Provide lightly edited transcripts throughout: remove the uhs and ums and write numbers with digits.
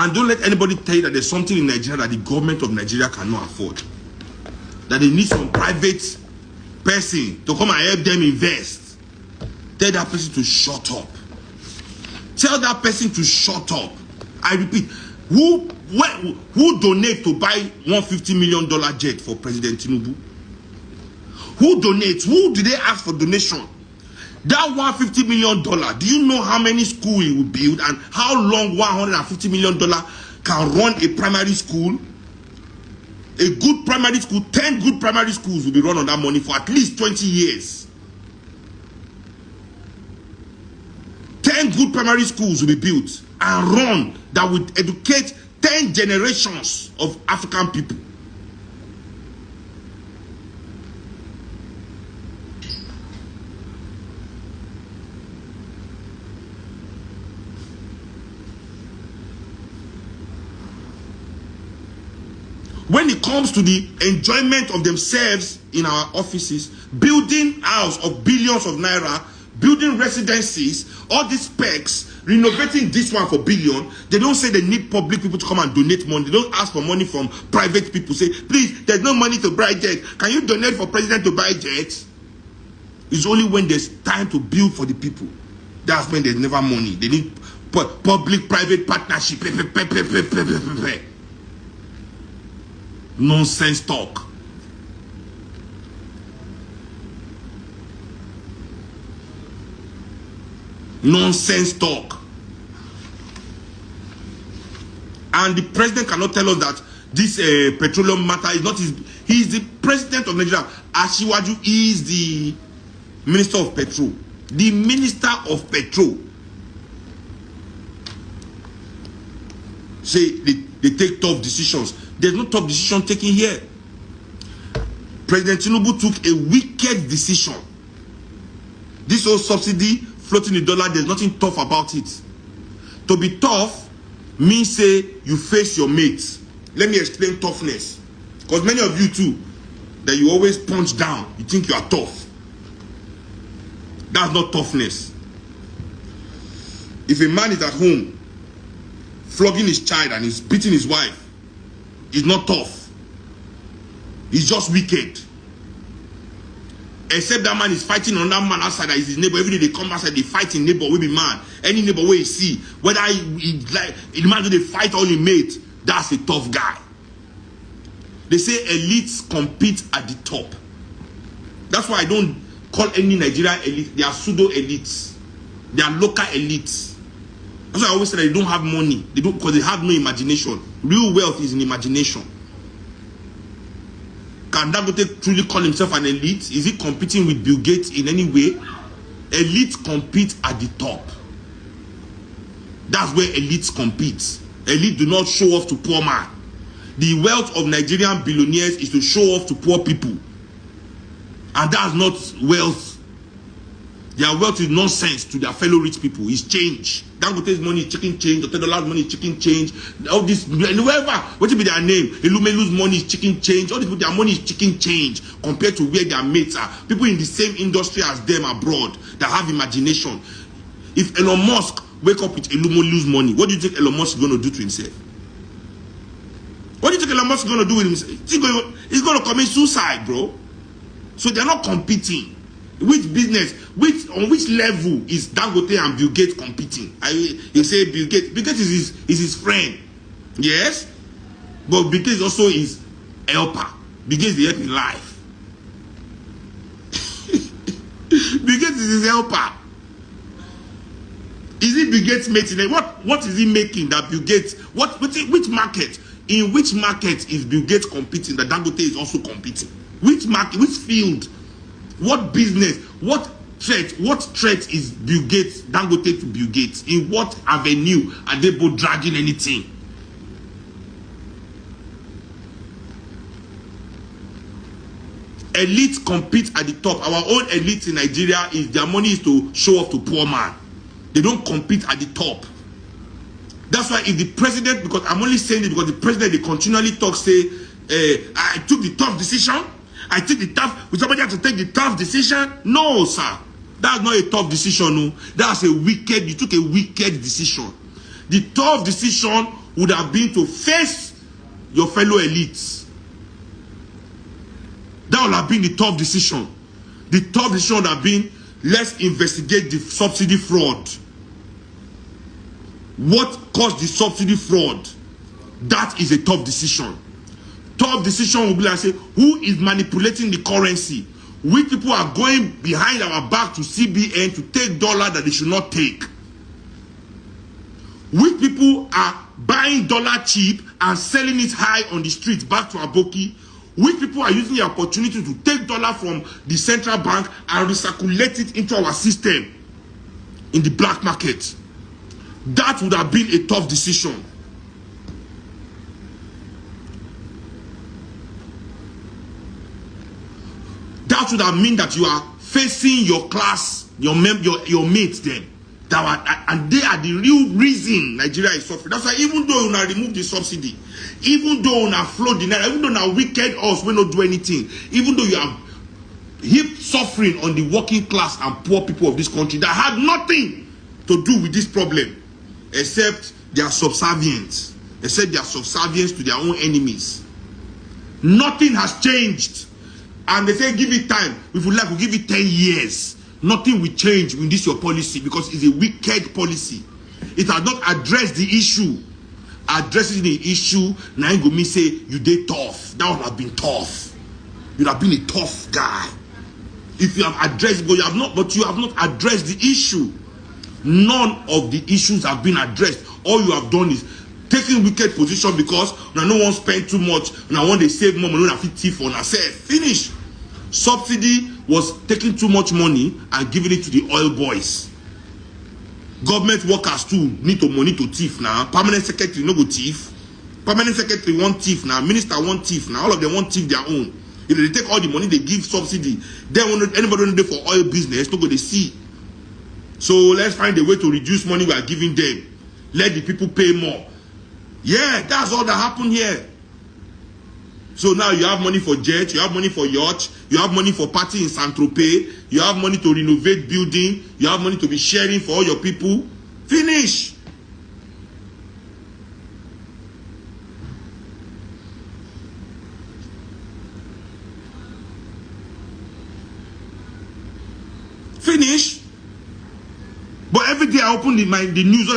And don't let anybody tell you that there's something in Nigeria that the government of Nigeria cannot afford. That they need some private person to come and help them invest. Tell that person to shut up. Tell that person to shut up. I repeat, who donate to buy $150 million jet for President Tinubu? Who donates? Who did they ask for donation? That $150 million, do you know how many schools it will build and how long $150 million can run a primary school? A good primary school, 10 good primary schools will be run on that money for at least 20 years. 10 good primary schools will be built and run that would educate 10 generations of African people. When it comes to the enjoyment of themselves in our offices, building house of billions of naira, building residencies, all these specs, renovating this one for billion, they don't say they need public people to come and donate money. They don't ask for money from private people. Say, please, there's no money to buy jet. Can you donate for president to buy jet? It's only when there's time to build for the people. That's when there's never money. They need public-private partnership. Nonsense talk. Nonsense talk. And the president cannot tell us that this petroleum matter is not his. He is the president of Nigeria. Asiwaju is the minister of petrol. The minister of petrol. Say they take tough decisions. There's no tough decision taken here. President Tinubu took a wicked decision. This whole subsidy, floating the dollar, there's nothing tough about it. To be tough means say you face your mates. Let me explain toughness. Because many of you too, that you always punch down, you think you are tough. That's not toughness. If a man is at home flogging his child and he's beating his wife, he's not tough. He's just wicked. Except that man is fighting another man outside that is his neighbor. Every day they come outside, they fight in neighbor, will be man. Any neighbor where you see, whether he like the man do they fight all he made, that's a tough guy. They say elites compete at the top. That's why I don't call any Nigerian elite. They are pseudo elites. They are local elites. That's why I always say that they don't have money. They don't, because they have no imagination. Real wealth is in imagination. Can Dangote truly call himself an elite? Is he competing with Bill Gates in any way? Elites compete at the top. That's where elites compete. Elites do not show off to poor man. The wealth of Nigerian billionaires is to show off to poor people. And that's not wealth. Their wealth is nonsense to their fellow rich people. It's change. Dangote's money is chicken change. $10 money is chicken change. All this, whoever, what will be their name? Elumelu's money is chicken change. All these people, their money is chicken change compared to where their mates are. People in the same industry as them abroad that have imagination. If Elon Musk wake up with Elumelu's money, what do you think Elon Musk is going to do to himself? What do you think Elon Musk is going to do with himself? He's going to commit suicide, bro. So they're not competing. Which business, on which level is Dangote and Bill Gates competing? You say Bill Gates is his friend, yes, but Bill Gates also is helper. Bill Gates is helping life. Bill Gates is his helper. Is it Bill Gates making? What is he making that Bill Gates? Which market? In which market is Bill Gates competing that Dangote is also competing? Which market? Which field? What business? What threat is Bill Gates, Dangote to Bill Gates? In what avenue are they both dragging anything? Elites compete at the top. Our own elites in Nigeria, is their money is to show off to poor man. They don't compete at the top. That's why if the president, because I'm only saying it because the president, they continually talk, say, I took the tough decision. I take the tough, will somebody have to take the tough decision? No, sir. That's not a tough decision. No. That's a wicked, you took a wicked decision. The tough decision would have been to face your fellow elites. That would have been the tough decision. The tough decision would have been, let's investigate the subsidy fraud. What caused the subsidy fraud? That is a tough decision. Tough decision will be like, say, who is manipulating the currency? Which people are going behind our back to CBN to take dollar that they should not take? Which people are buying dollar cheap and selling it high on the streets back to Aboki? Which people are using the opportunity to take dollar from the central bank and recirculate it into our system in the black market? That would have been a tough decision. That would have meant that you are facing your class, your mates then. And they are the real reason Nigeria is suffering. That's why even though you now remove the subsidy, even though you now float the naira, even though now wicked us will not do anything, even though you have heaped suffering on the working class and poor people of this country that had nothing to do with this problem except their subservience, except their subservience to their own enemies. Nothing has changed. And they say give it time. If we like, we'll give it 10 years. Nothing will change in this your policy because it's a wicked policy. It has not addressed the issue. Addressing the issue, now you go me say you did tough. That would have been tough. You'd have been a tough guy. If you have addressed, but you have not addressed the issue. None of the issues have been addressed. All you have done is taking wicked position because now no one spend too much. Now when they save more money, fit thief on ourselves. Finish. Subsidy was taking too much money and giving it to the oil boys. Government workers too need to money to thief now. Permanent secretary no go thief. Permanent secretary want thief now. Minister want thief now. All of them want thief their own. If they take all the money they give subsidy, then when anybody don't do for oil business, no go they see. So let's find a way to reduce money we are giving them. Let the people pay more. Yeah, that's all that happened here. So now you have money for jet, you have money for yacht, you have money for party in Saint-Tropez, you have money to renovate building, you have money to be sharing for all your people. Finish. Finish. But every day I open the news,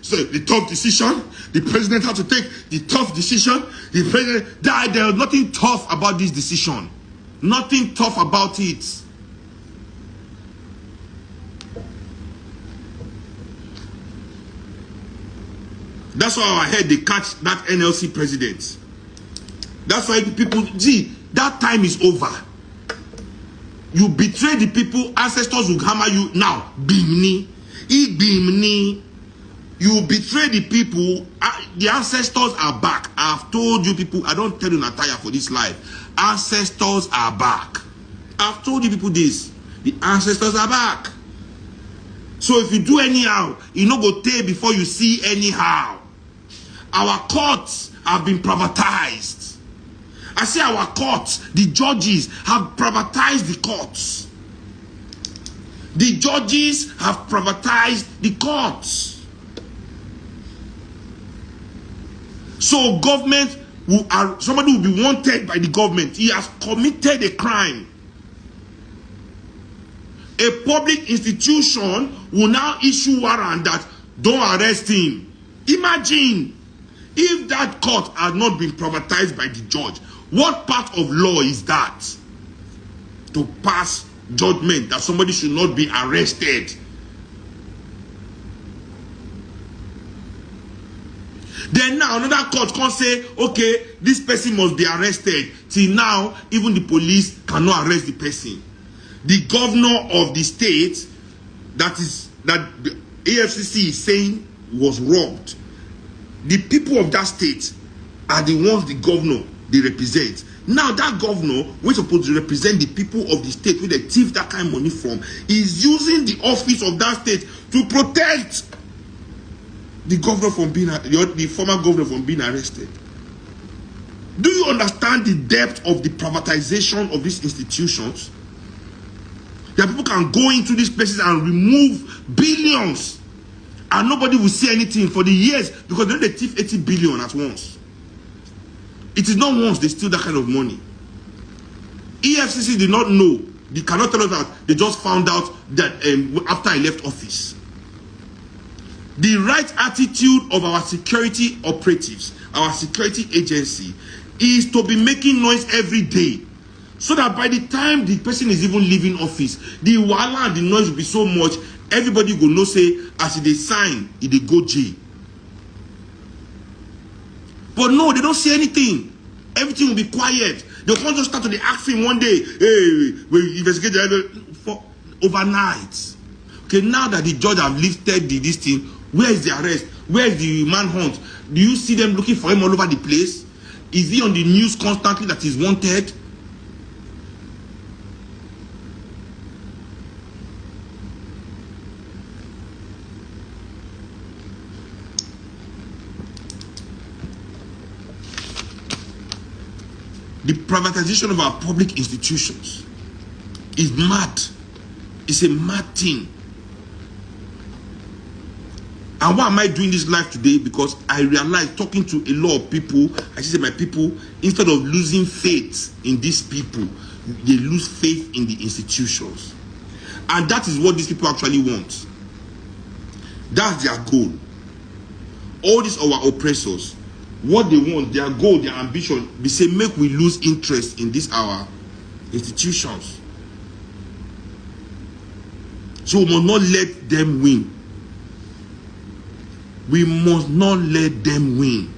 so the tough decision, the president had to take the tough decision. The president died. There was nothing tough about this decision. Nothing tough about it. That's why I heard they catch that NLC president. That's why the people, see, that time is over. You betray the people, ancestors will hammer you now. Bimni. You betray the people. The ancestors are back. I've told you people, I don't tell you Natalia for this life. Ancestors are back. I've told you people this. The ancestors are back. So if you do anyhow, you no go tell before you see anyhow. Our courts have been privatized. I say our courts, the judges have privatized the courts. The judges have privatized the courts. So government somebody will be wanted by the government. He has committed a crime. A public institution will now issue warrant that don't arrest him. Imagine if that court had not been privatized by the judge. What part of law is that? To pass judgment that somebody should not be arrested. Then now another court can say, okay, this person must be arrested. Till now, even the police cannot arrest the person. The governor of the state that the AFCC is saying was robbed. The people of that state are the ones the governor they represent. Now that governor, which is supposed to represent the people of the state where they thief that kind of money from, is using the office of that state to protect the governor from being the former governor from being arrested. Do you understand the depth of the privatization of these institutions? That people can go into these places and remove billions And nobody will say anything for the years because then they thief 80 billion at once. It is not once they steal that kind of money. EFCC did not know. They cannot tell us that they just found out that after I left office. The right attitude of our security operatives, our security agency, is to be making noise every day. So that by the time the person is even leaving office, the wahala and the noise will be so much, everybody go know say, as they sign, they go jail. But no, they don't say anything. Everything will be quiet. They can't just start to ask him one day, hey, we investigate the for overnight. Okay, now that the judge have lifted this thing, where is the arrest? Where is the manhunt? Do you see them looking for him all over the place? Is he on the news constantly that he's wanted? The privatization of our public institutions is mad. It's a mad thing. And why am I doing this live today? Because I realized, talking to a lot of people, I say my people, instead of losing faith in these people, they lose faith in the institutions. And that is what these people actually want. That's their goal. All these our oppressors, what they want, their goal, their ambition, they say make we lose interest in these our institutions. So we must not let them win. We must not let them win.